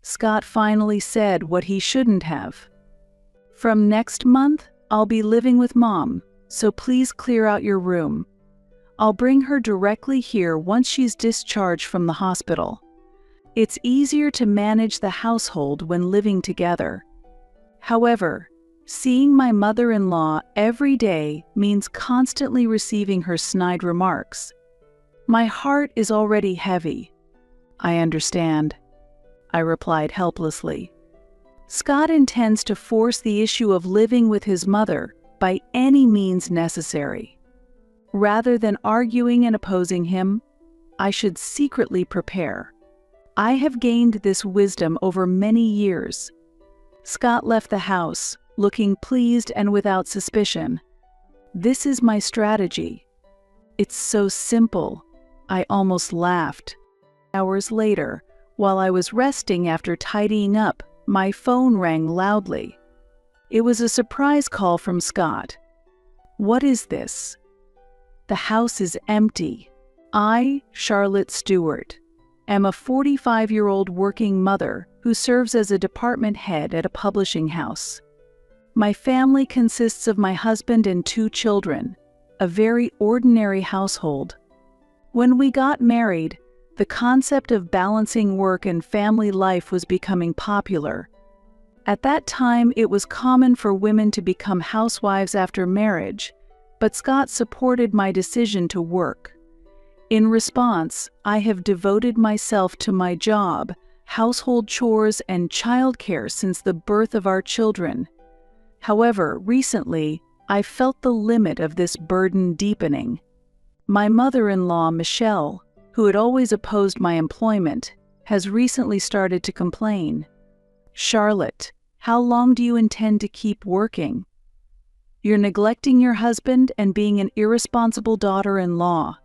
Scott finally said what he shouldn't have. "From next month, I'll be living with Mom, so please clear out your room. I'll bring her directly here once she's discharged from the hospital. It's easier to manage the household when living together." However, seeing my mother-in-law every day means constantly receiving her snide remarks. My heart is already heavy. "I understand," I replied helplessly. Scott intends to force the issue of living with his mother by any means necessary. Rather than arguing and opposing him, I should secretly prepare. I have gained this wisdom over many years. Scott left the house, looking pleased and without suspicion. This is my strategy. It's so simple, I almost laughed. Hours later, while I was resting after tidying up, my phone rang loudly. It was a surprise call from Scott. "What is this?" "The house is empty. I, Charlotte Stewart, am a 45-year-old working mother who serves as a department head at a publishing house. My family consists of my husband and 2 children, a very ordinary household. When we got married, the concept of balancing work and family life was becoming popular. At that time, it was common for women to become housewives after marriage, but Scott supported my decision to work. In response, I have devoted myself to my job, household chores, and childcare since the birth of our children. However, recently, I felt the limit of this burden deepening. My mother-in-law, Michelle, who had always opposed my employment, has recently started to complain. "Charlotte, how long do you intend to keep working? You're neglecting your husband and being an irresponsible daughter-in-law."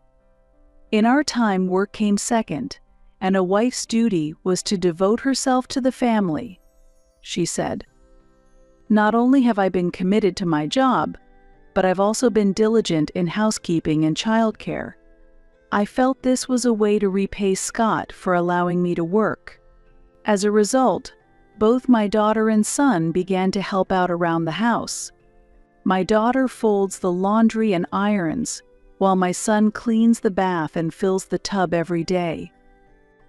In our time, work came second, and a wife's duty was to devote herself to the family, she said. "Not only have I been committed to my job, but I've also been diligent in housekeeping and childcare. I felt this was a way to repay Scott for allowing me to work. As a result, both my daughter and son began to help out around the house. My daughter folds the laundry and irons, while my son cleans the bath and fills the tub every day.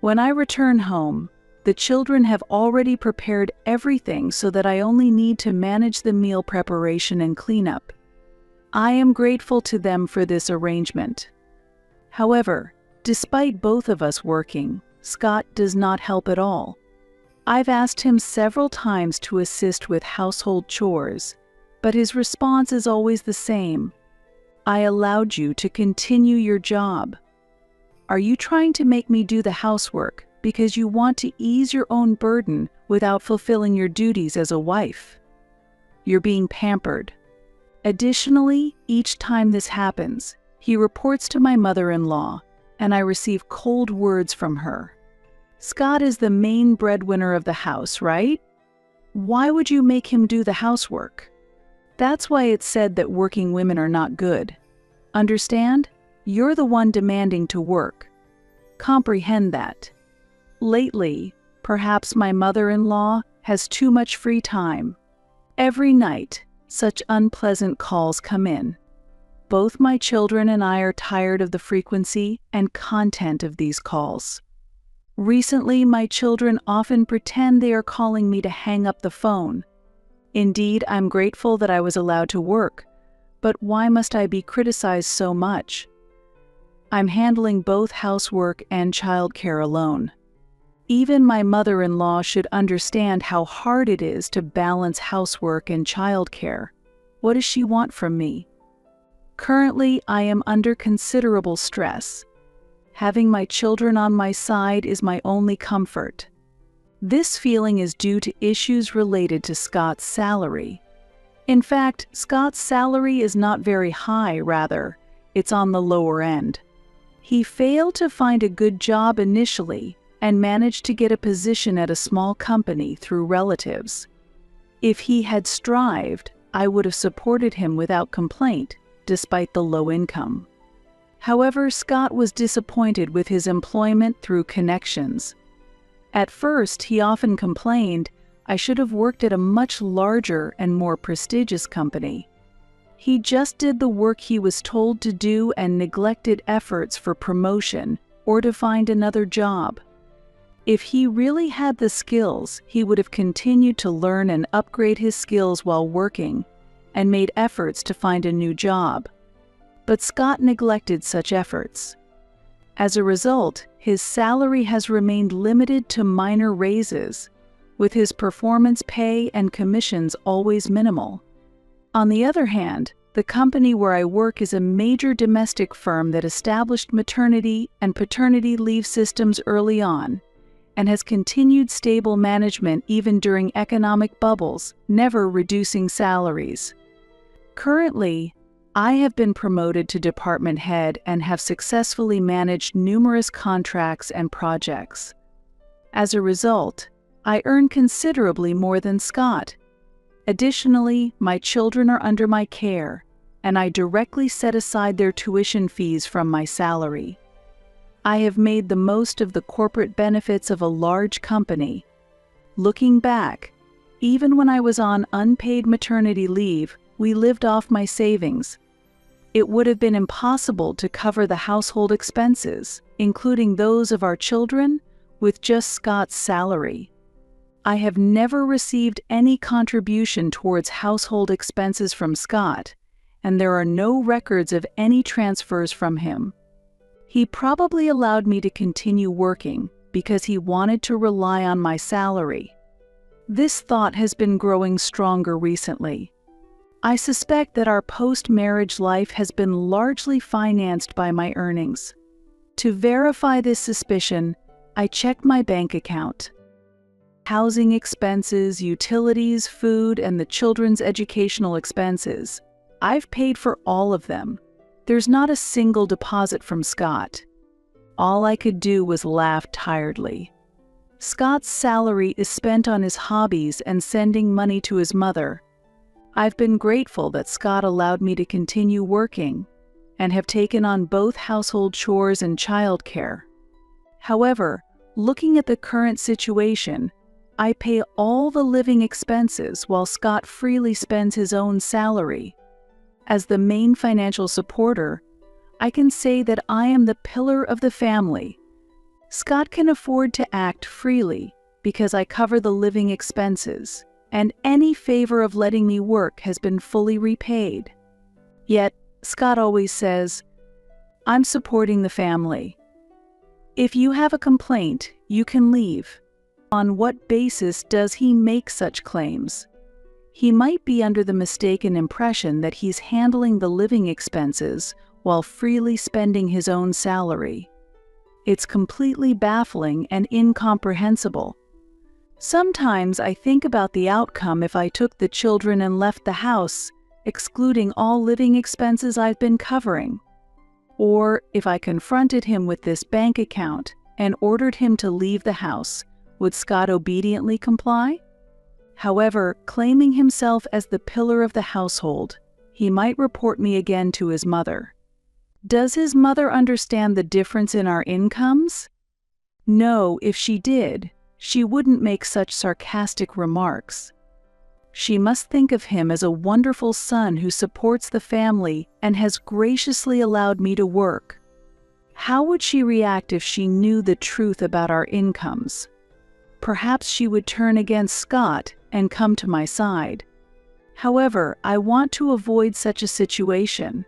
When I return home, the children have already prepared everything so that I only need to manage the meal preparation and cleanup. I am grateful to them for this arrangement." However, despite both of us working, Scott does not help at all. I've asked him several times to assist with household chores, but his response is always the same. "I allowed you to continue your job. Are you trying to make me do the housework because you want to ease your own burden without fulfilling your duties as a wife? You're being pampered." Additionally, each time this happens, he reports to my mother-in-law, and I receive cold words from her. "Scott is the main breadwinner of the house, right? Why would you make him do the housework? That's why it's said that working women are not good. Understand? You're the one demanding to work. Comprehend that." Lately, perhaps my mother-in-law has too much free time. Every night, such unpleasant calls come in. Both my children and I are tired of the frequency and content of these calls. Recently, my children often pretend they are calling me to hang up the phone. Indeed, I'm grateful that I was allowed to work, but why must I be criticized so much? I'm handling both housework and childcare alone. Even my mother-in-law should understand how hard it is to balance housework and childcare. What does she want from me? Currently, I am under considerable stress. Having my children on my side is my only comfort. This feeling is due to issues related to Scott's salary. In fact, Scott's salary is not very high, rather, it's on the lower end. He failed to find a good job initially and managed to get a position at a small company through relatives. If he had strived, I would have supported him without complaint, despite the low income. However, Scott was disappointed with his employment through connections. At first, he often complained I should have worked at a much larger and more prestigious company. He just did the work he was told to do and neglected efforts for promotion or to find another job. If he really had the skills, he would have continued to learn and upgrade his skills while working and made efforts to find a new job. But Scott neglected such efforts. As a result, his salary has remained limited to minor raises, with his performance pay and commissions always minimal. On the other hand, the company where I work is a major domestic firm that established maternity and paternity leave systems early on and has continued stable management even during economic bubbles, never reducing salaries. Currently, I have been promoted to department head and have successfully managed numerous contracts and projects. As a result, I earn considerably more than Scott. Additionally, my children are under my care, and I directly set aside their tuition fees from my salary. I have made the most of the corporate benefits of a large company. Looking back, even when I was on unpaid maternity leave, we lived off my savings. It would have been impossible to cover the household expenses, including those of our children, with just Scott's salary. I have never received any contribution towards household expenses from Scott, and there are no records of any transfers from him. He probably allowed me to continue working because he wanted to rely on my salary. This thought has been growing stronger recently. I suspect that our post-marriage life has been largely financed by my earnings. To verify this suspicion, I checked my bank account. Housing expenses, utilities, food, and the children's educational expenses. I've paid for all of them. There's not a single deposit from Scott. All I could do was laugh tiredly. Scott's salary is spent on his hobbies and sending money to his mother. I've been grateful that Scott allowed me to continue working and have taken on both household chores and childcare. However, looking at the current situation, I pay all the living expenses while Scott freely spends his own salary. As the main financial supporter, I can say that I am the pillar of the family. Scott can afford to act freely because I cover the living expenses, and any favor of letting me work has been fully repaid. Yet, Scott always says, "I'm supporting the family. If you have a complaint, you can leave." On what basis does he make such claims? He might be under the mistaken impression that he's handling the living expenses while freely spending his own salary. It's completely baffling and incomprehensible. Sometimes I think about the outcome if I took the children and left the house, excluding all living expenses I've been covering. Or if I confronted him with this bank account and ordered him to leave the house, would Scott obediently comply? However, claiming himself as the pillar of the household, he might report me again to his mother. Does his mother understand the difference in our incomes? No, if she did, she wouldn't make such sarcastic remarks. She must think of him as a wonderful son who supports the family and has graciously allowed me to work. How would she react if she knew the truth about our incomes? Perhaps she would turn against Scott and come to my side. However, I want to avoid such a situation.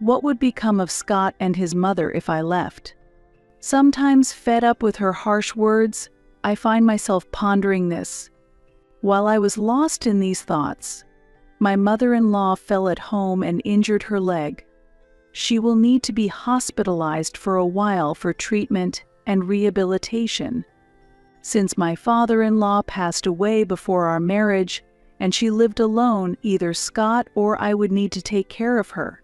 What would become of Scott and his mother if I left? Sometimes, fed up with her harsh words, I find myself pondering this. While I was lost in these thoughts, my mother-in-law fell at home and injured her leg. She will need to be hospitalized for a while for treatment and rehabilitation. Since my father-in-law passed away before our marriage and she lived alone, either Scott or I would need to take care of her.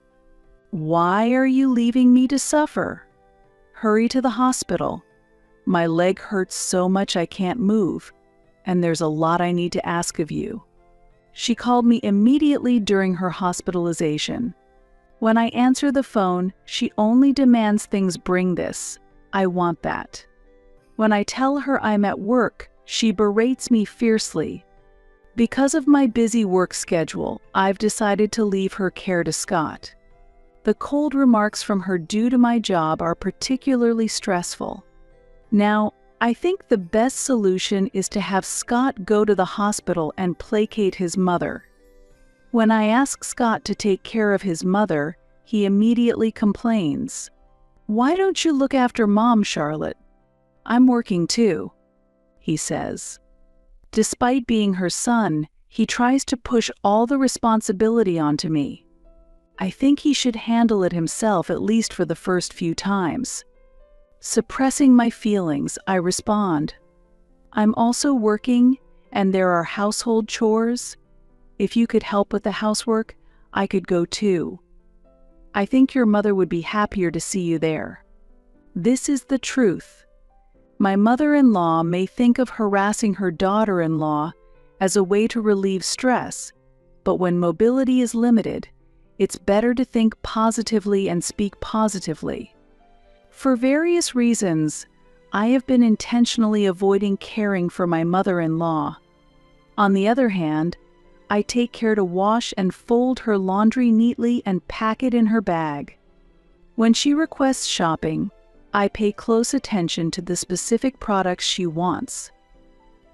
Why are you leaving me to suffer? Hurry to the hospital. My leg hurts so much I can't move, and there's a lot I need to ask of you. She called me immediately during her hospitalization. When I answer the phone, she only demands things bring this. I want that. When I tell her I'm at work, she berates me fiercely. Because of my busy work schedule, I've decided to leave her care to Scott. The cold remarks from her due to my job are particularly stressful. Now, I think the best solution is to have Scott go to the hospital and placate his mother. When I ask Scott to take care of his mother, he immediately complains. "Why don't you look after Mom, Charlotte? I'm working too," he says. Despite being her son, he tries to push all the responsibility onto me. I think he should handle it himself, at least for the first few times. Suppressing my feelings, I respond, "I'm also working, and there are household chores. If you could help with the housework, I could go too. I think your mother would be happier to see you there." This is the truth. My mother-in-law may think of harassing her daughter-in-law as a way to relieve stress, but when mobility is limited, it's better to think positively and speak positively. For various reasons, I have been intentionally avoiding caring for my mother-in-law. On the other hand, I take care to wash and fold her laundry neatly and pack it in her bag. When she requests shopping, I pay close attention to the specific products she wants.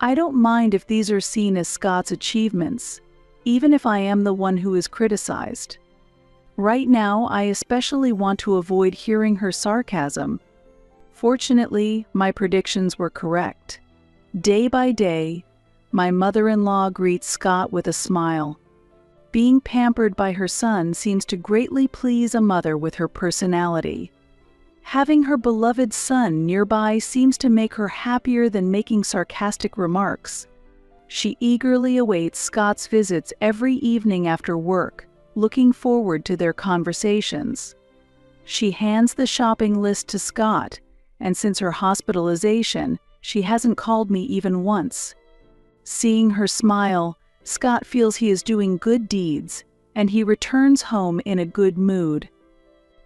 I don't mind if these are seen as Scott's achievements, even if I am the one who is criticized. Right now, I especially want to avoid hearing her sarcasm. Fortunately, my predictions were correct. Day by day, my mother-in-law greets Scott with a smile. Being pampered by her son seems to greatly please a mother with her personality. Having her beloved son nearby seems to make her happier than making sarcastic remarks. She eagerly awaits Scott's visits every evening after work, looking forward to their conversations. She hands the shopping list to Scott, and since her hospitalization, she hasn't called me even once. Seeing her smile, Scott feels he is doing good deeds, and he returns home in a good mood.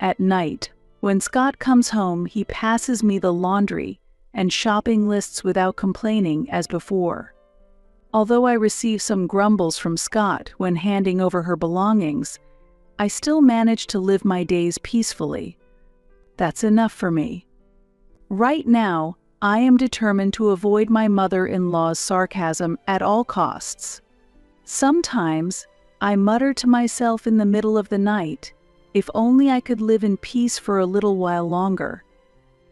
At night, when Scott comes home, he passes me the laundry and shopping lists without complaining as before. Although I receive some grumbles from Scott when handing over her belongings, I still manage to live my days peacefully. That's enough for me. Right now, I am determined to avoid my mother-in-law's sarcasm at all costs. Sometimes, I mutter to myself in the middle of the night, if only I could live in peace for a little while longer.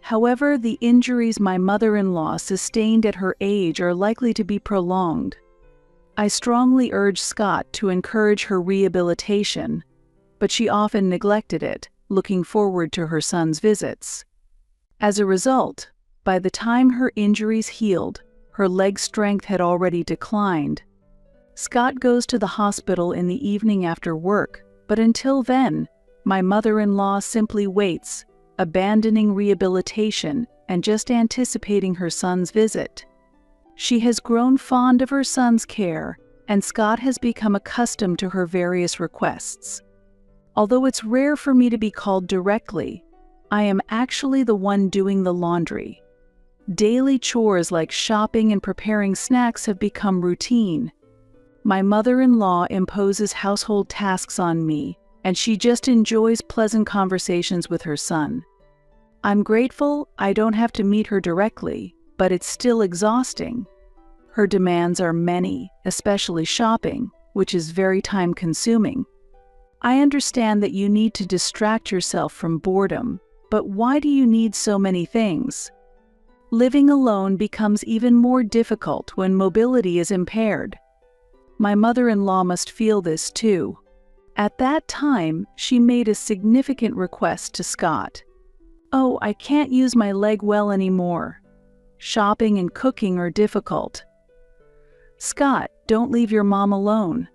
However, the injuries my mother-in-law sustained at her age are likely to be prolonged. I strongly urged Scott to encourage her rehabilitation, but she often neglected it, looking forward to her son's visits. As a result, by the time her injuries healed, her leg strength had already declined. Scott goes to the hospital in the evening after work, but until then, my mother-in-law simply waits, abandoning rehabilitation and just anticipating her son's visit. She has grown fond of her son's care, and Scott has become accustomed to her various requests. Although it's rare for me to be called directly, I am actually the one doing the laundry. Daily chores like shopping and preparing snacks have become routine. My mother-in-law imposes household tasks on me, and she just enjoys pleasant conversations with her son. I'm grateful I don't have to meet her directly, but it's still exhausting. Her demands are many, especially shopping, which is very time-consuming. I understand that you need to distract yourself from boredom, but why do you need so many things? Living alone becomes even more difficult when mobility is impaired. My mother-in-law must feel this too. At that time, she made a significant request to Scott. "Oh, I can't use my leg well anymore. Shopping and cooking are difficult. Scott, don't leave your mom alone."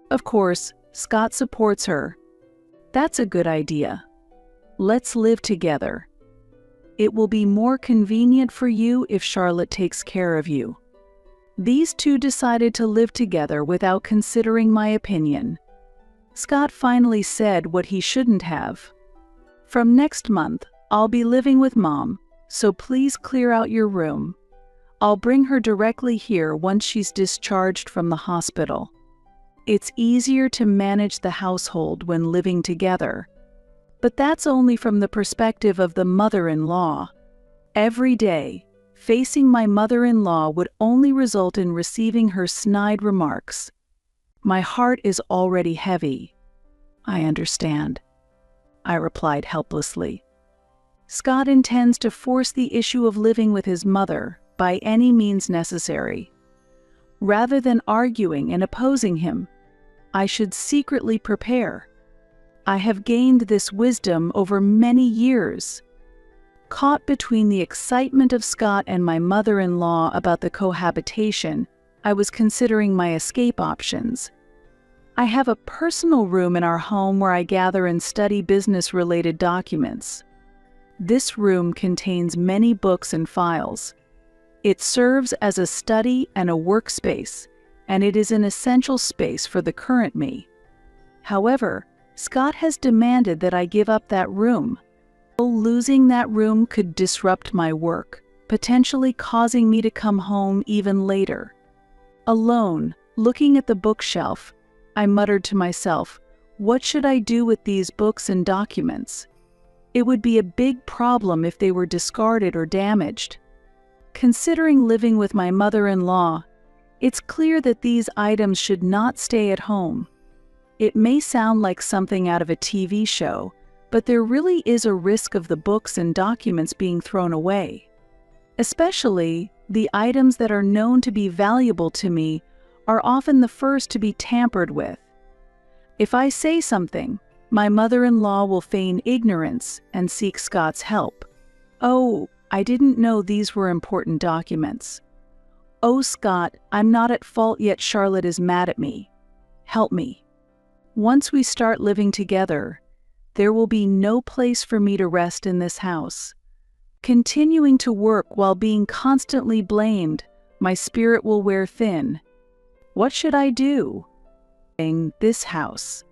Of course, Scott supports her. "That's a good idea. Let's live together. It will be more convenient for you if Charlotte takes care of you." These two decided to live together without considering my opinion. Scott finally said what he shouldn't have. "From next month, I'll be living with Mom, so please clear out your room. I'll bring her directly here once she's discharged from the hospital. It's easier to manage the household when living together. But that's only from the perspective of the mother-in-law. Every day, facing my mother-in-law would only result in receiving her snide remarks. My heart is already heavy. I understand, I replied helplessly. Scott intends to force the issue of living with his mother by any means necessary. Rather than arguing and opposing him, I should secretly prepare. I have gained this wisdom over many years. Caught between the excitement of Scott and my mother-in-law about the cohabitation, I was considering my escape options. I have a personal room in our home where I gather and study business-related documents. This room contains many books and files. It serves as a study and a workspace, and it is an essential space for the current me. However, Scott has demanded that I give up that room. Losing that room could disrupt my work, potentially causing me to come home even later. Alone, looking at the bookshelf, I muttered to myself, what should I do with these books and documents? It would be a big problem if they were discarded or damaged. Considering living with my mother-in-law, it's clear that these items should not stay at home. It may sound like something out of a TV show, but there really is a risk of the books and documents being thrown away. Especially, the items that are known to be valuable to me are often the first to be tampered with. If I say something, my mother-in-law will feign ignorance and seek Scott's help. Oh, I didn't know these were important documents. Oh, Scott, I'm not at fault yet Charlotte is mad at me. Help me. Once we start living together, there will be no place for me to rest in this house. Continuing to work while being constantly blamed, my spirit will wear thin. What should I do? In this house.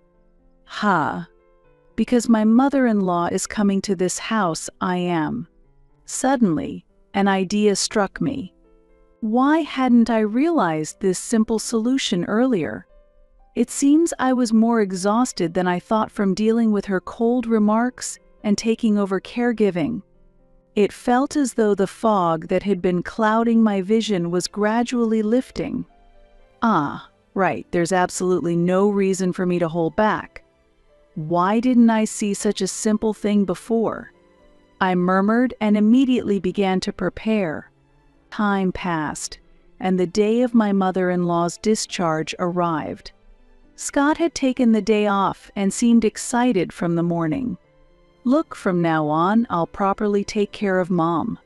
Because my mother-in-law is coming to this house, I am. Suddenly, an idea struck me. Why hadn't I realized this simple solution earlier? It seems I was more exhausted than I thought from dealing with her cold remarks and taking over caregiving. It felt as though the fog that had been clouding my vision was gradually lifting. Right, there's absolutely no reason for me to hold back. Why didn't I see such a simple thing before? I murmured and immediately began to prepare. Time passed, and the day of my mother-in-law's discharge arrived. Scott had taken the day off and seemed excited from the morning. Look, from now on, I'll properly take care of Mom.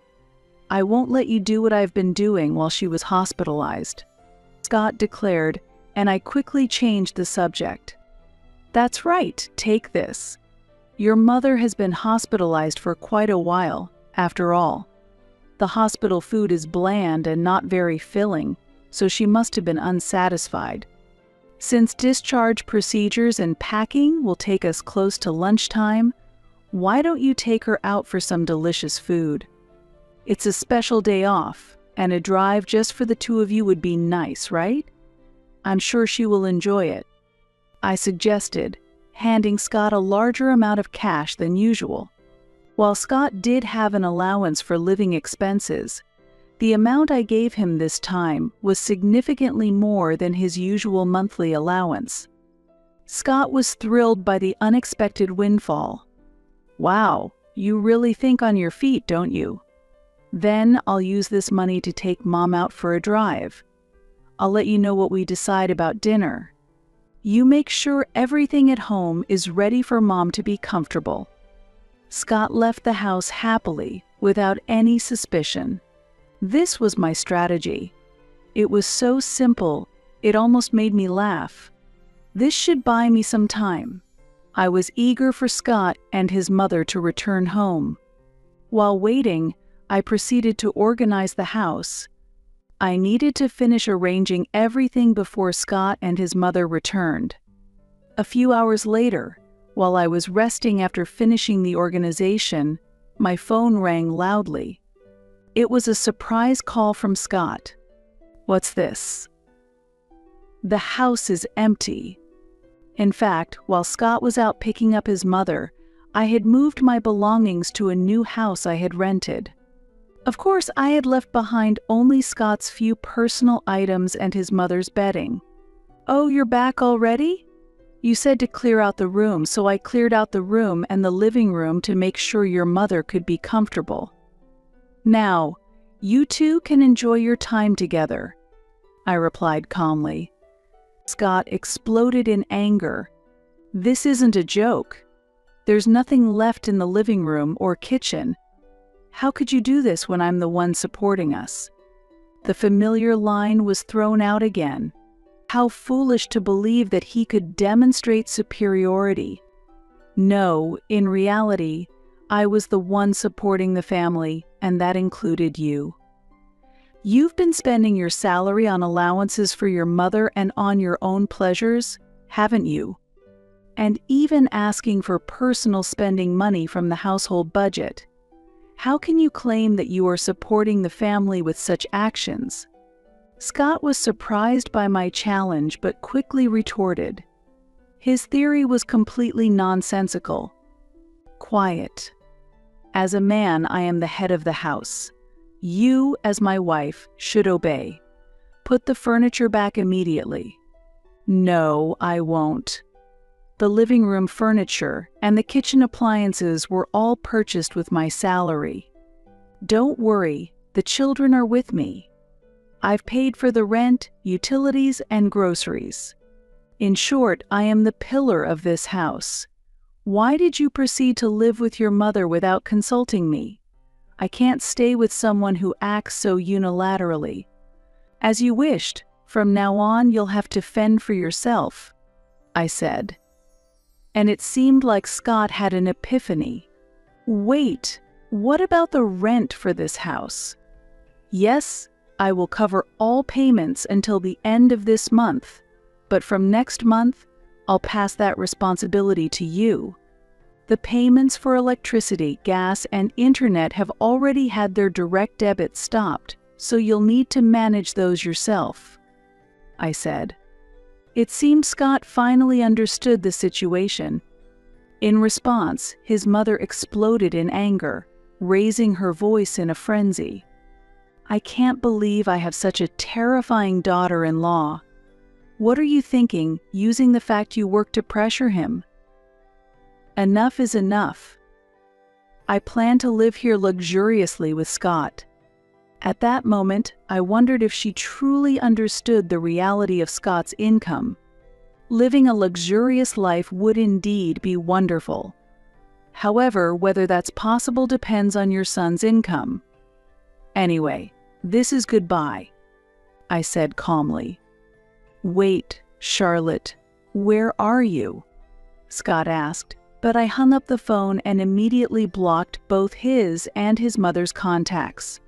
I won't let you do what I've been doing while she was hospitalized, Scott declared, and I quickly changed the subject. That's right, take this. Your mother has been hospitalized for quite a while, after all. The hospital food is bland and not very filling, so she must have been unsatisfied. Since discharge procedures and packing will take us close to lunchtime, why don't you take her out for some delicious food? It's a special day off, and a drive just for the two of you would be nice, right? I'm sure she will enjoy it, I suggested, handing Scott a larger amount of cash than usual. While Scott did have an allowance for living expenses, the amount I gave him this time was significantly more than his usual monthly allowance. Scott was thrilled by the unexpected windfall. Wow, you really think on your feet, don't you? Then I'll use this money to take Mom out for a drive. I'll let you know what we decide about dinner. You make sure everything at home is ready for Mom to be comfortable. Scott left the house happily, without any suspicion. This was my strategy. It was so simple, it almost made me laugh. This should buy me some time. I was eager for Scott and his mother to return home. While waiting, I proceeded to organize the house. I needed to finish arranging everything before Scott and his mother returned. A few hours later, while I was resting after finishing the organization, My phone rang loudly. It was a surprise call from Scott. "What's this?" "The house is empty." In fact, while Scott was out picking up his mother, I had moved my belongings to a new house I had rented. Of course, I had left behind only Scott's few personal items and his mother's bedding. "Oh, you're back already? You said to clear out the room, so I cleared out the room and the living room to make sure your mother could be comfortable. Now, you two can enjoy your time together," I replied calmly. Scott exploded in anger. "This isn't a joke. There's nothing left in the living room or kitchen. How could you do this when I'm the one supporting us?" The familiar line was thrown out again. How foolish to believe that he could demonstrate superiority. No, in reality, I was the one supporting the family, and that included you. You've been spending your salary on allowances for your mother and on your own pleasures, haven't you? And even asking for personal spending money from the household budget. How can you claim that you are supporting the family with such actions? Scott was surprised by my challenge but quickly retorted. His theory was completely nonsensical. "Quiet. As a man, I am the head of the house. You, as my wife, should obey. Put the furniture back immediately." "No, I won't. The living room furniture and the kitchen appliances were all purchased with my salary. Don't worry, the children are with me. I've paid for the rent, utilities, and groceries. In short, I am the pillar of this house. Why did you proceed to live with your mother without consulting me? I can't stay with someone who acts so unilaterally. As you wished, from now on you'll have to fend for yourself," I said. And it seemed like Scott had an epiphany. "Wait, what about the rent for this house?" "Yes, I will cover all payments until the end of this month, but from next month, I'll pass that responsibility to you. The payments for electricity, gas, and internet have already had their direct debit stopped, so you'll need to manage those yourself," I said. It seemed Scott finally understood the situation. In response, his mother exploded in anger, raising her voice in a frenzy. "I can't believe I have such a terrifying daughter-in-law. What are you thinking, using the fact you work to pressure him? Enough is enough. I plan to live here luxuriously with Scott." At that moment, I wondered if she truly understood the reality of Scott's income. Living a luxurious life would indeed be wonderful. However, whether that's possible depends on your son's income. "Anyway, this is goodbye," I said calmly. "Wait, Charlotte, where are you?" Scott asked, but I hung up the phone and immediately blocked both his and his mother's contacts.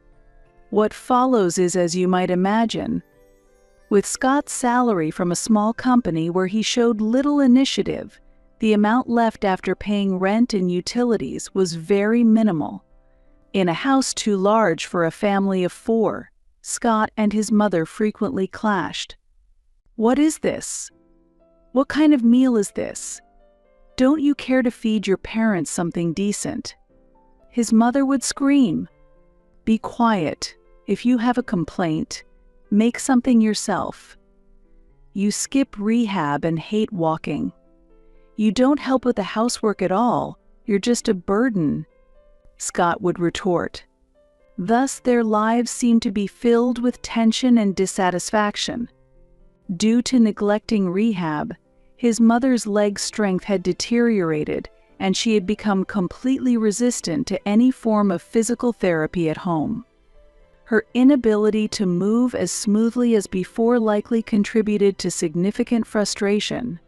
What follows is as you might imagine. With Scott's salary from a small company where he showed little initiative, the amount left after paying rent and utilities was very minimal. In a house too large for a family of 4, Scott and his mother frequently clashed. "What is this? What kind of meal is this? Don't you care to feed your parents something decent?" His mother would scream. "Be quiet. If you have a complaint, make something yourself. You skip rehab and hate walking. You don't help with the housework at all. You're just a burden," Scott would retort. Thus, their lives seemed to be filled with tension and dissatisfaction. Due to neglecting rehab, his mother's leg strength had deteriorated, and she had become completely resistant to any form of physical therapy at home. Her inability to move as smoothly as before likely contributed to significant frustration.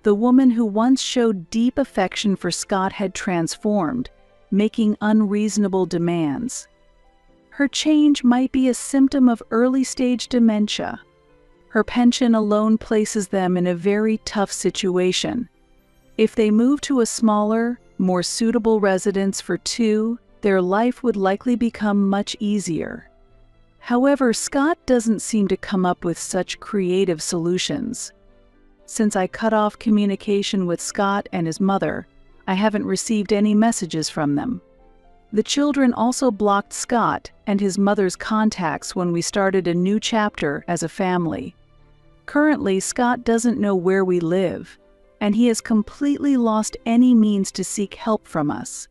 The woman who once showed deep affection for Scott had transformed, making unreasonable demands. Her change might be a symptom of early-stage dementia. Her pension alone places them in a very tough situation. If they move to a smaller, more suitable residence for two, their life would likely become much easier. However, Scott doesn't seem to come up with such creative solutions. Since I cut off communication with Scott and his mother, I haven't received any messages from them. The children also blocked Scott and his mother's contacts when we started a new chapter as a family. Currently, Scott doesn't know where we live, and he has completely lost any means to seek help from us.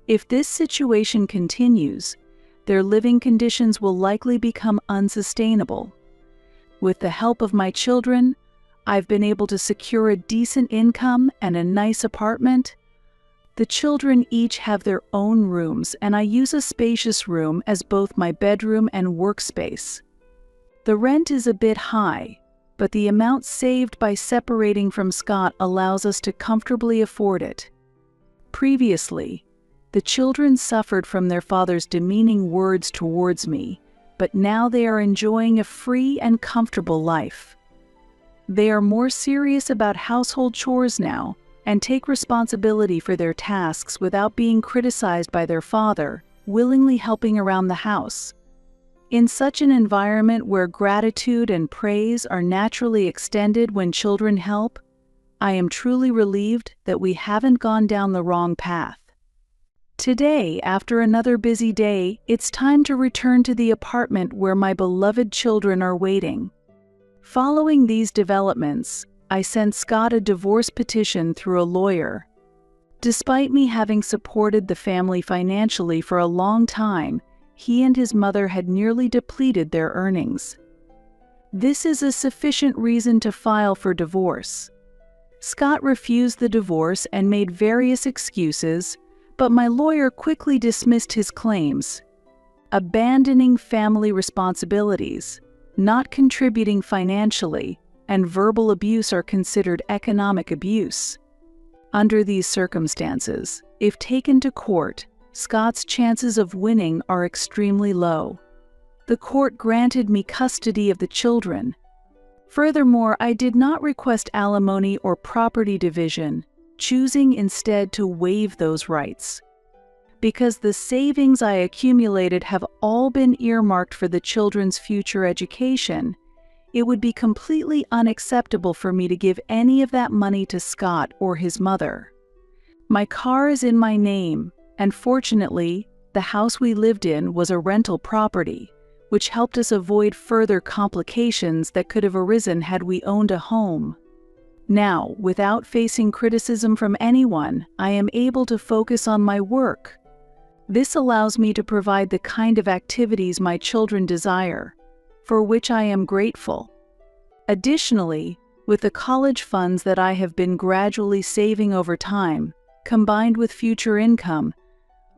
If this situation continues, their living conditions will likely become unsustainable. With the help of my children, I've been able to secure a decent income and a nice apartment. The children each have their own rooms, and I use a spacious room as both my bedroom and workspace. The rent is a bit high, but the amount saved by separating from Scott allows us to comfortably afford it. Previously, the children suffered from their father's demeaning words towards me, but now they are enjoying a free and comfortable life. They are more serious about household chores now and take responsibility for their tasks without being criticized by their father, willingly helping around the house. In such an environment where gratitude and praise are naturally extended when children help, I am truly relieved that we haven't gone down the wrong path. Today, after another busy day, it's time to return to the apartment where my beloved children are waiting. Following these developments, I sent Scott a divorce petition through a lawyer. Despite me having supported the family financially for a long time, he and his mother had nearly depleted their earnings. This is a sufficient reason to file for divorce. Scott refused the divorce and made various excuses, but my lawyer quickly dismissed his claims. Abandoning family responsibilities, not contributing financially, and verbal abuse are considered economic abuse. Under these circumstances, if taken to court, Scott's chances of winning are extremely low. The court granted me custody of the children. Furthermore, I did not request alimony or property division, choosing instead to waive those rights. Because the savings I accumulated have all been earmarked for the children's future education, it would be completely unacceptable for me to give any of that money to Scott or his mother. My car is in my name, and fortunately, the house we lived in was a rental property, which helped us avoid further complications that could have arisen had we owned a home. Now, without facing criticism from anyone, I am able to focus on my work. This allows me to provide the kind of activities my children desire, for which I am grateful. Additionally, with the college funds that I have been gradually saving over time, combined with future income,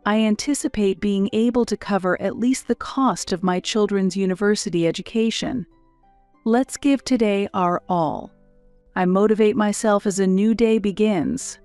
I anticipate being able to cover at least the cost of my children's university education. Let's give today our all. I motivate myself as a new day begins.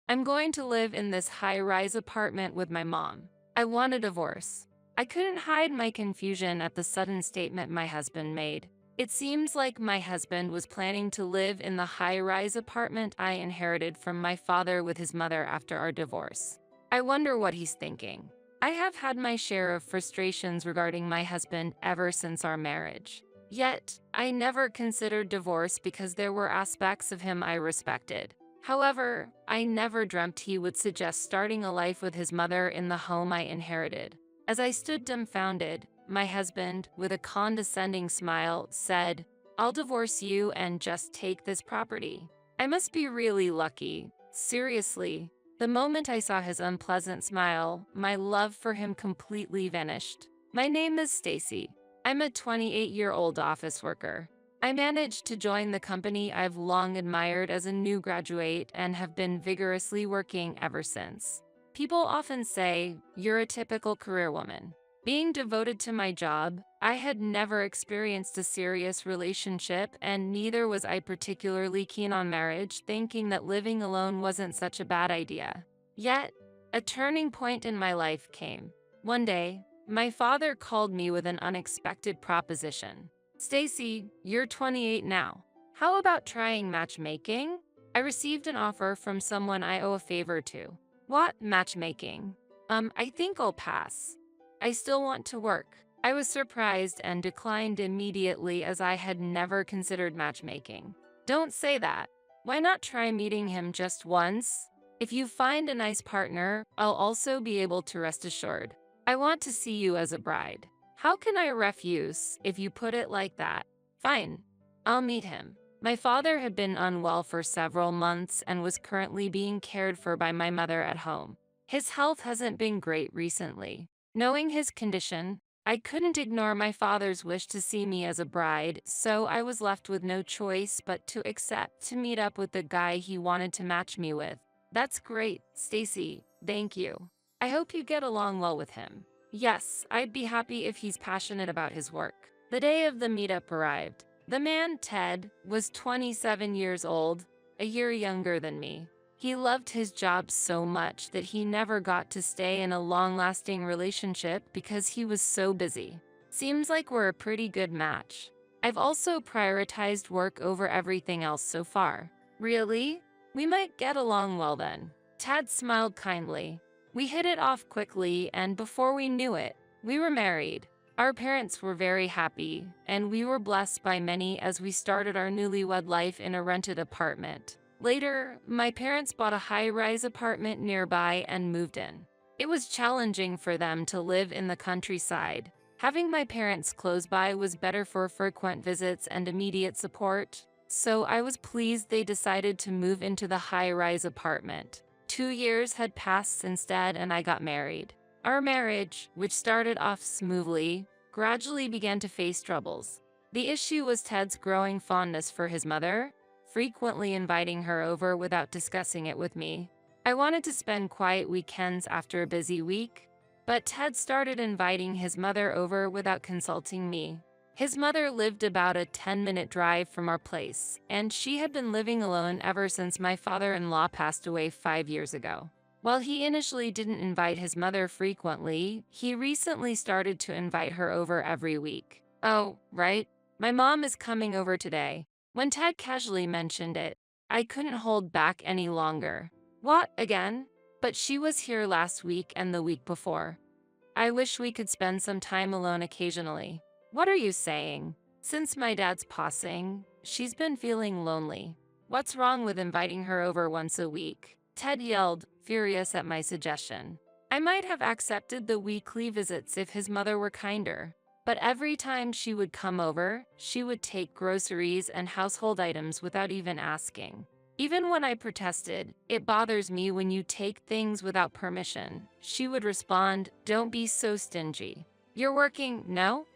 I'm going to live in this high-rise apartment with my mom. I want a divorce. I couldn't hide my confusion at the sudden statement my husband made. It seems like my husband was planning to live in the high-rise apartment I inherited from my father with his mother after our divorce. I wonder what he's thinking. I have had my share of frustrations regarding my husband ever since our marriage. Yet, I never considered divorce because there were aspects of him I respected. However, I never dreamt he would suggest starting a life with his mother in the home I inherited. As I stood dumbfounded, my husband, with a condescending smile, said, "I'll divorce you and just take this property." I must be really lucky. Seriously. The moment I saw his unpleasant smile, my love for him completely vanished. My name is Stacy. I'm a 28-year-old office worker. I managed to join the company I've long admired as a new graduate and have been vigorously working ever since. People often say, "You're a typical career woman." Being devoted to my job, I had never experienced a serious relationship, and neither was I particularly keen on marriage, thinking that living alone wasn't such a bad idea. Yet, a turning point in my life came. One day, my father called me with an unexpected proposition. "Stacy, you're 28 now. How about trying matchmaking? I received an offer from someone I owe a favor to. What matchmaking? I think I'll pass. I still want to work. I was surprised and declined immediately as I had never considered matchmaking. Don't say that. Why not try meeting him just once? If you find a nice partner, I'll also be able to rest assured. I want to see you as a bride. How can I refuse if you put it like that? Fine. I'll meet him. My father had been unwell for several months and was currently being cared for by my mother at home. His health hasn't been great recently. Knowing his condition, I couldn't ignore my father's wish to see me as a bride, so I was left with no choice but to accept to meet up with the guy he wanted to match me with. That's great, Stacy. Thank you. I hope you get along well with him. Yes, I'd be happy if he's passionate about his work. The day of the meetup arrived. The man, Ted, was 27 years old, a year younger than me. He loved his job so much that he never got to stay in a long-lasting relationship because he was so busy. Seems like we're a pretty good match. I've also prioritized work over everything else so far. Really? We might get along well then. Ted smiled kindly. We hit it off quickly, and before we knew it, we were married. Our parents were very happy, and we were blessed by many as we started our newlywed life in a rented apartment. Later, my parents bought a high-rise apartment nearby and moved in. It was challenging for them to live in the countryside. Having my parents close by was better for frequent visits and immediate support, so I was pleased they decided to move into the high-rise apartment. 2 years had passed instead, and I got married. Our marriage, which started off smoothly, gradually began to face troubles. The issue was Ted's growing fondness for his mother, frequently inviting her over without discussing it with me. I wanted to spend quiet weekends after a busy week, but Ted started inviting his mother over without consulting me. His mother lived about a 10-minute drive from our place, and she had been living alone ever since my father-in-law passed away 5 years ago. While he initially didn't invite his mother frequently, he recently started to invite her over every week. Oh, right. My mom is coming over today. When Ted casually mentioned it, I couldn't hold back any longer. What, again? But she was here last week and the week before. I wish we could spend some time alone occasionally. What are you saying? Since my dad's passing, she's been feeling lonely. What's wrong with inviting her over once a week? Ted yelled, furious at my suggestion. I might have accepted the weekly visits if his mother were kinder. But every time she would come over, she would take groceries and household items without even asking. Even when I protested, "It bothers me when you take things without permission," she would respond, "Don't be so stingy. You're working, no?"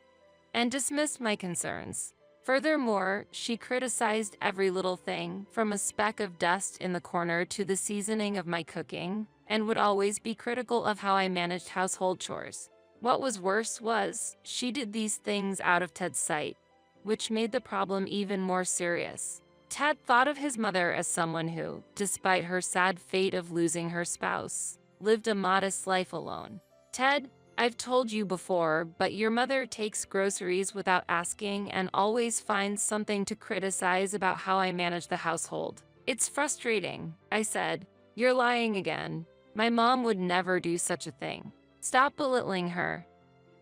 and dismissed my concerns. Furthermore, she criticized every little thing, from a speck of dust in the corner to the seasoning of my cooking, and would always be critical of how I managed household chores. What was worse was, she did these things out of Ted's sight, which made the problem even more serious. Ted thought of his mother as someone who, despite her sad fate of losing her spouse, lived a modest life alone. Ted, I've told you before, but your mother takes groceries without asking and always finds something to criticize about how I manage the household. It's frustrating, I said. You're lying again. My mom would never do such a thing. Stop belittling her.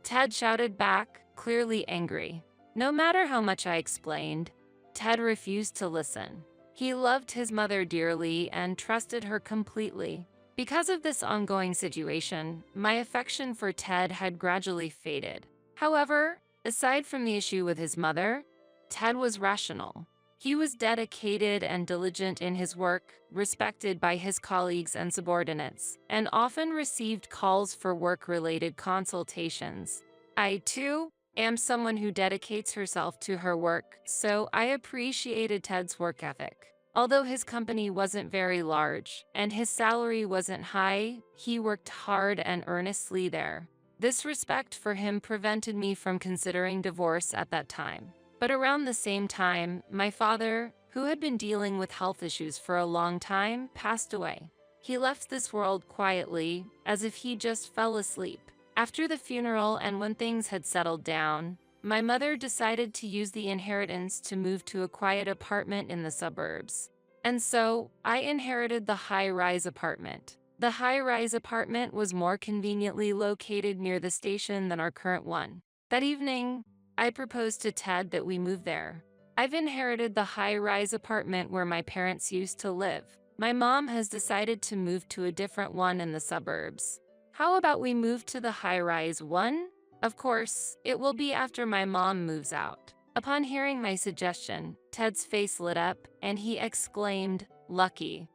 Ted shouted back, clearly angry. No matter how much I explained, Ted refused to listen. He loved his mother dearly and trusted her completely. Because of this ongoing situation, my affection for Ted had gradually faded. However, aside from the issue with his mother, Ted was rational. He was dedicated and diligent in his work, respected by his colleagues and subordinates, and often received calls for work-related consultations. I, too, am someone who dedicates herself to her work, so I appreciated Ted's work ethic. Although his company wasn't very large, and his salary wasn't high, he worked hard and earnestly there. This respect for him prevented me from considering divorce at that time. But around the same time, my father, who had been dealing with health issues for a long time, passed away. He left this world quietly, as if he just fell asleep. After the funeral and when things had settled down, my mother decided to use the inheritance to move to a quiet apartment in the suburbs. And so, I inherited the high-rise apartment. The high-rise apartment was more conveniently located near the station than our current one. That evening, I proposed to Ted that we move there. I've inherited the high-rise apartment where my parents used to live. My mom has decided to move to a different one in the suburbs. How about we move to the high-rise one? Of course, it will be after my mom moves out. Upon hearing my suggestion, Ted's face lit up and he exclaimed, "Lucky,"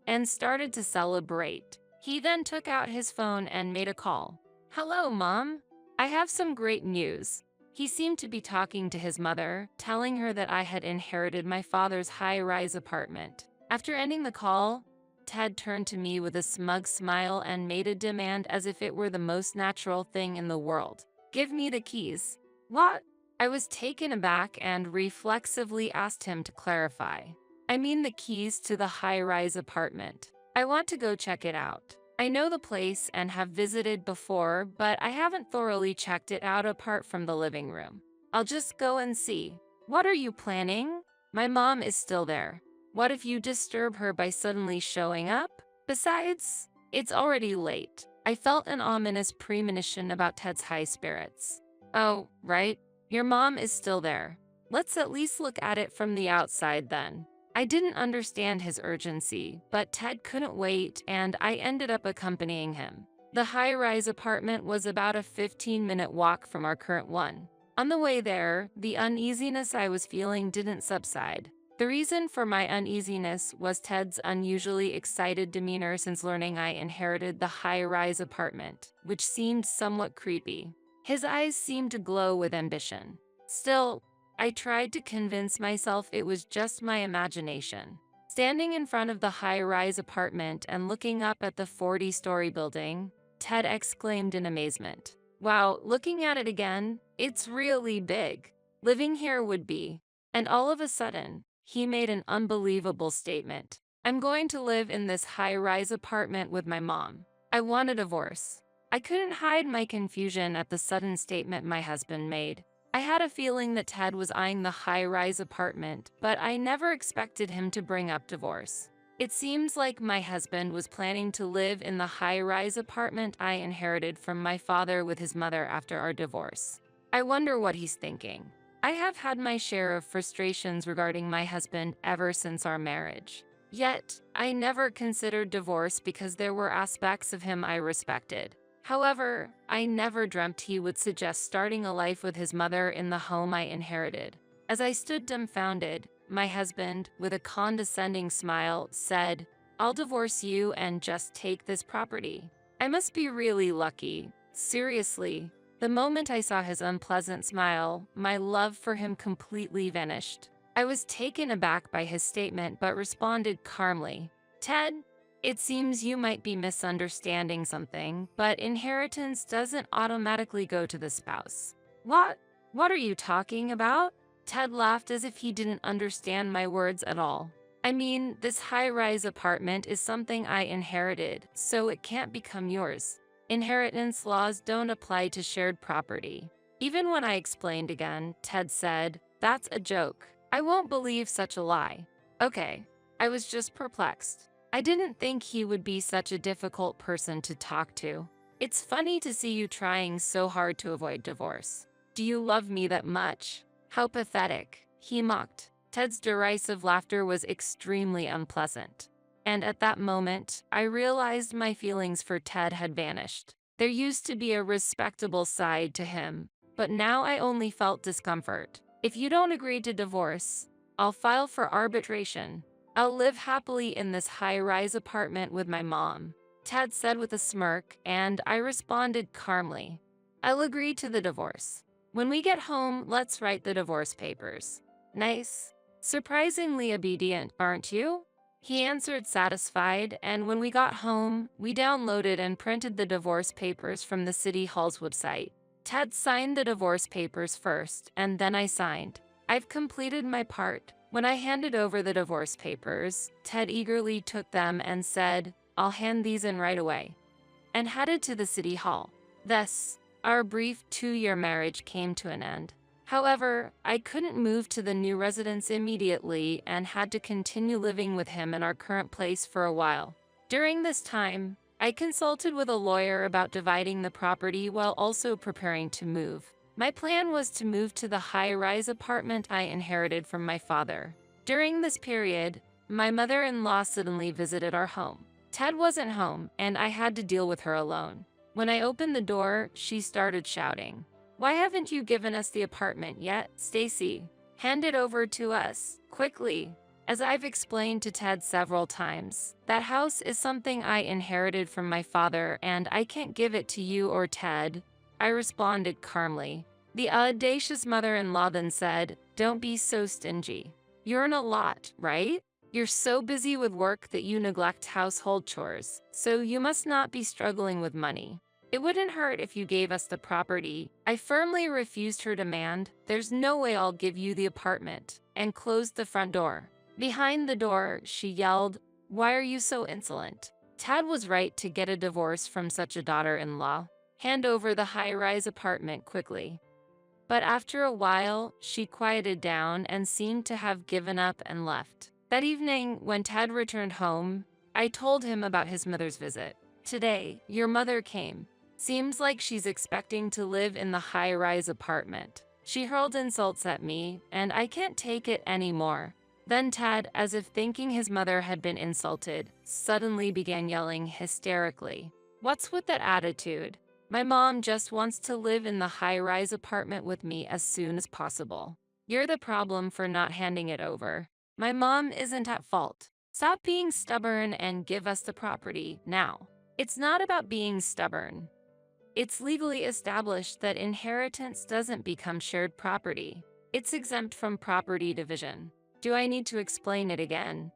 and started to celebrate. He then took out his phone and made a call. "Hello, Mom. I have some great news." He seemed to be talking to his mother, telling her that I had inherited my father's high-rise apartment. After ending the call, Ted turned to me with a smug smile and made a demand as if it were the most natural thing in the world. "Give me the keys." "What?" I was taken aback and reflexively asked him to clarify. "I mean the keys to the high-rise apartment. I want to go check it out. I know the place and have visited before, but I haven't thoroughly checked it out apart from the living room. I'll just go and see." "What are you planning?" "My mom is still there. What if you disturb her by suddenly showing up? Besides, it's already late." I felt an ominous premonition about Ted's high spirits. "Oh, right. Your mom is still there. Let's at least look at it from the outside then." I didn't understand his urgency, but Ted couldn't wait and I ended up accompanying him. The high-rise apartment was about a 15-minute walk from our current one. On the way there, the uneasiness I was feeling didn't subside. The reason for my uneasiness was Ted's unusually excited demeanor since learning I inherited the high-rise apartment, which seemed somewhat creepy. His eyes seemed to glow with ambition. Still, I tried to convince myself it was just my imagination. Standing in front of the high-rise apartment and looking up at the 40-story building, Ted exclaimed in amazement. "Wow, looking at it again, it's really big. Living here would be." And all of a sudden, he made an unbelievable statement. "I'm going to live in this high-rise apartment with my mom. I want a divorce." I couldn't hide my confusion at the sudden statement my husband made. I had a feeling that Ted was eyeing the high-rise apartment, but I never expected him to bring up divorce. It seems like my husband was planning to live in the high-rise apartment I inherited from my father with his mother after our divorce. I wonder what he's thinking. I have had my share of frustrations regarding my husband ever since our marriage. Yet, I never considered divorce because there were aspects of him I respected. However, I never dreamt he would suggest starting a life with his mother in the home I inherited. As I stood dumbfounded, my husband, with a condescending smile, said, "I'll divorce you and just take this property." I must be really lucky. Seriously. The moment I saw his unpleasant smile, my love for him completely vanished. I was taken aback by his statement but responded calmly, "Ted, it seems you might be misunderstanding something, but inheritance doesn't automatically go to the spouse." "What? What are you talking about?" Ted laughed as if he didn't understand my words at all. "I mean, this high-rise apartment is something I inherited, so it can't become yours. Inheritance laws don't apply to shared property." Even when I explained again, Ted said, "That's a joke. I won't believe such a lie." Okay, I was just perplexed. I didn't think he would be such a difficult person to talk to. "It's funny to see you trying so hard to avoid divorce. Do you love me that much?" "How pathetic," he mocked. Ted's derisive laughter was extremely unpleasant. And at that moment, I realized my feelings for Ted had vanished. There used to be a respectable side to him, but now I only felt discomfort. "If you don't agree to divorce, I'll file for arbitration. I'll live happily in this high-rise apartment with my mom," Ted said with a smirk, and I responded calmly, "I'll agree to the divorce. When we get home, let's write the divorce papers." "Nice. Surprisingly obedient, aren't you?" He answered satisfied, and when we got home, we downloaded and printed the divorce papers from the City Hall's website. Ted signed the divorce papers first, and then I signed. I've completed my part. When I handed over the divorce papers, Ted eagerly took them and said, "I'll hand these in right away," and headed to the City Hall. Thus, our brief 2-year marriage came to an end. However, I couldn't move to the new residence immediately and had to continue living with him in our current place for a while. During this time, I consulted with a lawyer about dividing the property while also preparing to move. My plan was to move to the high-rise apartment I inherited from my father. During this period, my mother-in-law suddenly visited our home. Ted wasn't home, and I had to deal with her alone. When I opened the door, she started shouting, "Why haven't you given us the apartment yet, Stacy? Hand it over to us, quickly." As I've explained to Ted several times, that house is something I inherited from my father and I can't give it to you or Ted, I responded calmly. The audacious mother-in-law then said, "Don't be so stingy. You earn a lot, right? You're so busy with work that you neglect household chores, so you must not be struggling with money. It wouldn't hurt if you gave us the property." I firmly refused her demand. "There's no way I'll give you the apartment," and closed the front door. Behind the door, she yelled, "Why are you so insolent? Tad was right to get a divorce from such a daughter-in-law. Hand over the high-rise apartment quickly." But after a while, she quieted down and seemed to have given up and left. That evening, when Ted returned home, I told him about his mother's visit. "Today, your mother came. Seems like she's expecting to live in the high-rise apartment. She hurled insults at me, and I can't take it anymore." Then Ted, as if thinking his mother had been insulted, suddenly began yelling hysterically, "What's with that attitude? My mom just wants to live in the high-rise apartment with me as soon as possible. You're the problem for not handing it over. My mom isn't at fault. Stop being stubborn and give us the property now." It's not about being stubborn. It's legally established that inheritance doesn't become shared property. It's exempt from property division. Do I need to explain it again?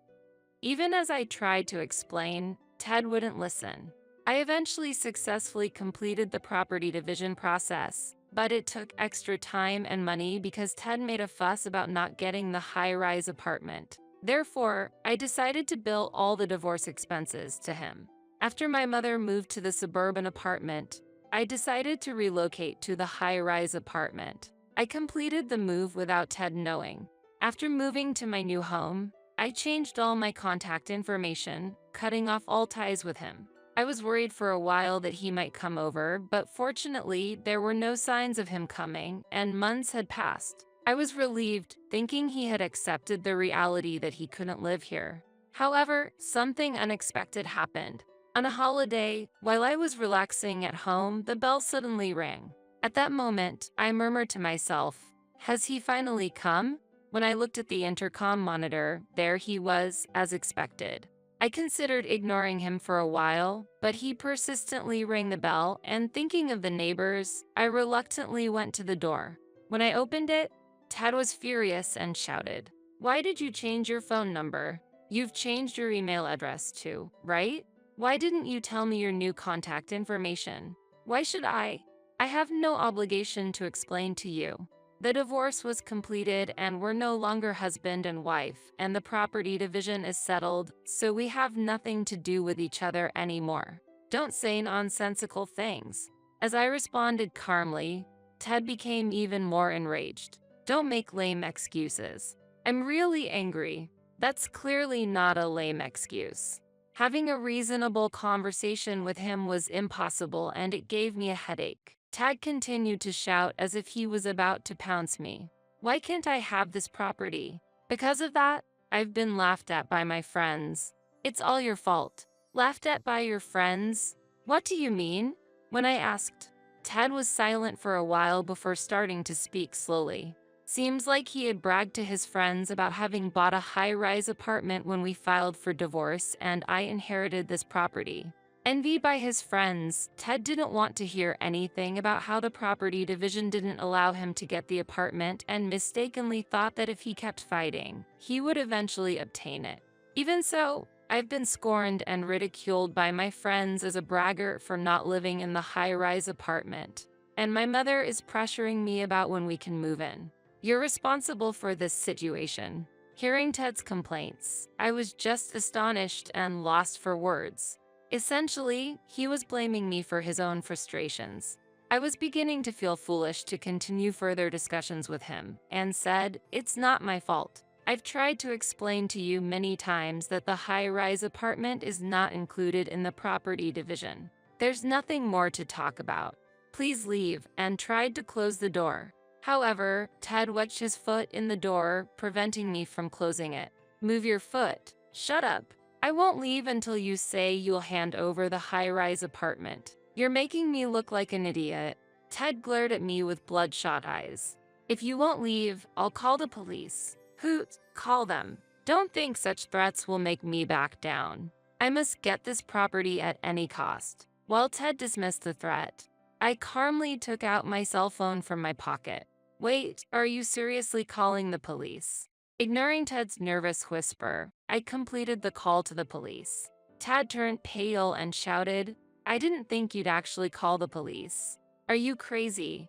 Even as I tried to explain, Ted wouldn't listen. I eventually successfully completed the property division process, but it took extra time and money because Ted made a fuss about not getting the high-rise apartment. Therefore, I decided to bill all the divorce expenses to him. After my mother moved to the suburban apartment, I decided to relocate to the high-rise apartment. I completed the move without Ted knowing. After moving to my new home, I changed all my contact information, cutting off all ties with him. I was worried for a while that he might come over, but fortunately, there were no signs of him coming, and months had passed. I was relieved, thinking he had accepted the reality that he couldn't live here. However, something unexpected happened. On a holiday, while I was relaxing at home, the bell suddenly rang. At that moment, I murmured to myself, "Has he finally come?" When I looked at the intercom monitor, there he was, as expected. I considered ignoring him for a while, but he persistently rang the bell, and thinking of the neighbors, I reluctantly went to the door. When I opened it, Tad was furious and shouted, "Why did you change your phone number? You've changed your email address too, right? Why didn't you tell me your new contact information? Why should I? I have no obligation to explain to you. The divorce was completed and we're no longer husband and wife, and the property division is settled, so we have nothing to do with each other anymore. Don't say nonsensical things." As I responded calmly, Ted became even more enraged. "Don't make lame excuses. I'm really angry. That's clearly not a lame excuse." Having a reasonable conversation with him was impossible, and it gave me a headache. Tad continued to shout as if he was about to pounce me. "Why can't I have this property? Because of that, I've been laughed at by my friends." "It's all your fault." "Laughed at by your friends? What do you mean?" When I asked, Tad was silent for a while before starting to speak slowly. Seems like he had bragged to his friends about having bought a high-rise apartment when we filed for divorce and I inherited this property. Envied by his friends, Ted didn't want to hear anything about how the property division didn't allow him to get the apartment and mistakenly thought that if he kept fighting, he would eventually obtain it. Even so, I've been scorned and ridiculed by my friends as a braggart for not living in the high-rise apartment, and my mother is pressuring me about when we can move in. "You're responsible for this situation." Hearing Ted's complaints, I was just astonished and lost for words. Essentially, he was blaming me for his own frustrations. I was beginning to feel foolish to continue further discussions with him, and said, "It's not my fault. I've tried to explain to you many times that the high-rise apartment is not included in the property division. There's nothing more to talk about. Please leave," and tried to close the door. However, Ted wedged his foot in the door, preventing me from closing it. "Move your foot." "Shut up. I won't leave until you say you'll hand over the high-rise apartment. You're making me look like an idiot." Ted glared at me with bloodshot eyes. "If you won't leave, I'll call the police." "Hoot, call them. Don't think such threats will make me back down. I must get this property at any cost." While Ted dismissed the threat, I calmly took out my cell phone from my pocket. "Wait, are you seriously calling the police?" Ignoring Ted's nervous whisper, I completed the call to the police. Ted turned pale and shouted, "I didn't think you'd actually call the police. Are you crazy?"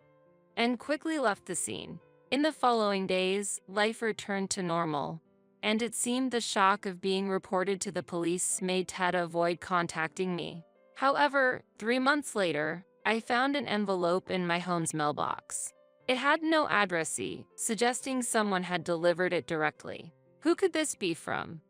And quickly left the scene. In the following days, life returned to normal, and it seemed the shock of being reported to the police made Ted avoid contacting me. However, 3 months later, I found an envelope in my home's mailbox. It had no addressee, suggesting someone had delivered it directly. Who could this be from?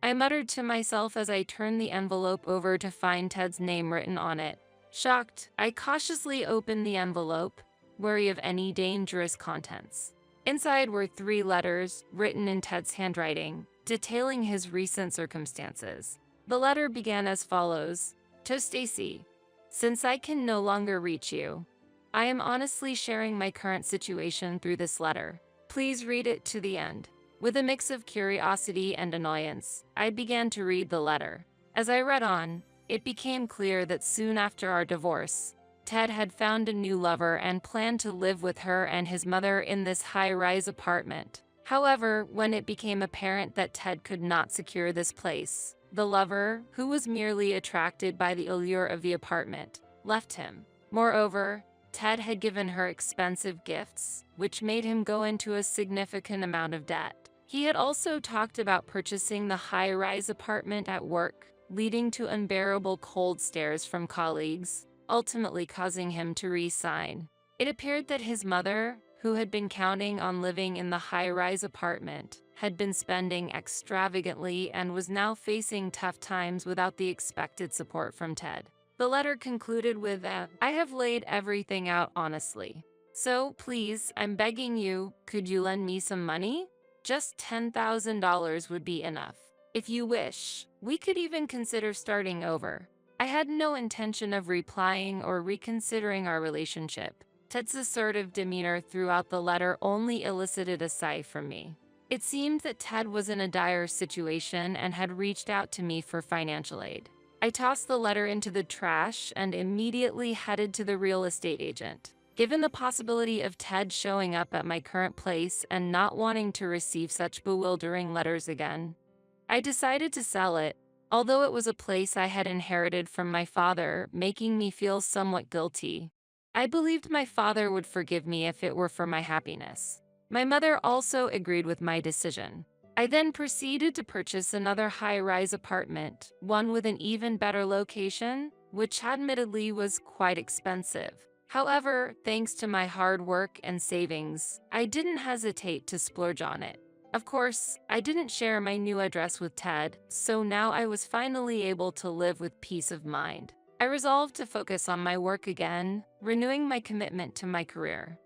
I muttered to myself as I turned the envelope over to find Ted's name written on it. Shocked, I cautiously opened the envelope, wary of any dangerous contents. Inside were 3 letters, written in Ted's handwriting, detailing his recent circumstances. The letter began as follows: "To Stacy, since I can no longer reach you, I am honestly sharing my current situation through this letter. Please read it to the end." With a mix of curiosity and annoyance, I began to read the letter. As I read on, it became clear that soon after our divorce, Ted had found a new lover and planned to live with her and his mother in this high-rise apartment. However, when it became apparent that Ted could not secure this place, the lover, who was merely attracted by the allure of the apartment, left him. Moreover, Ted had given her expensive gifts, which made him go into a significant amount of debt. He had also talked about purchasing the high-rise apartment at work, leading to unbearable cold stares from colleagues, ultimately causing him to resign. It appeared that his mother, who had been counting on living in the high-rise apartment, had been spending extravagantly and was now facing tough times without the expected support from Ted. The letter concluded with "I have laid everything out honestly. So please, I'm begging you, could you lend me some money? Just $10,000 would be enough. If you wish, we could even consider starting over." I had no intention of replying or reconsidering our relationship. Ted's assertive demeanor throughout the letter only elicited a sigh from me. It seemed that Ted was in a dire situation and had reached out to me for financial aid. I tossed the letter into the trash and immediately headed to the real estate agent. Given the possibility of Ted showing up at my current place and not wanting to receive such bewildering letters again, I decided to sell it, although it was a place I had inherited from my father, making me feel somewhat guilty. I believed my father would forgive me if it were for my happiness. My mother also agreed with my decision. I then proceeded to purchase another high-rise apartment, one with an even better location, which admittedly was quite expensive. However, thanks to my hard work and savings, I didn't hesitate to splurge on it. Of course, I didn't share my new address with Ted, so now I was finally able to live with peace of mind. I resolved to focus on my work again, renewing my commitment to my career.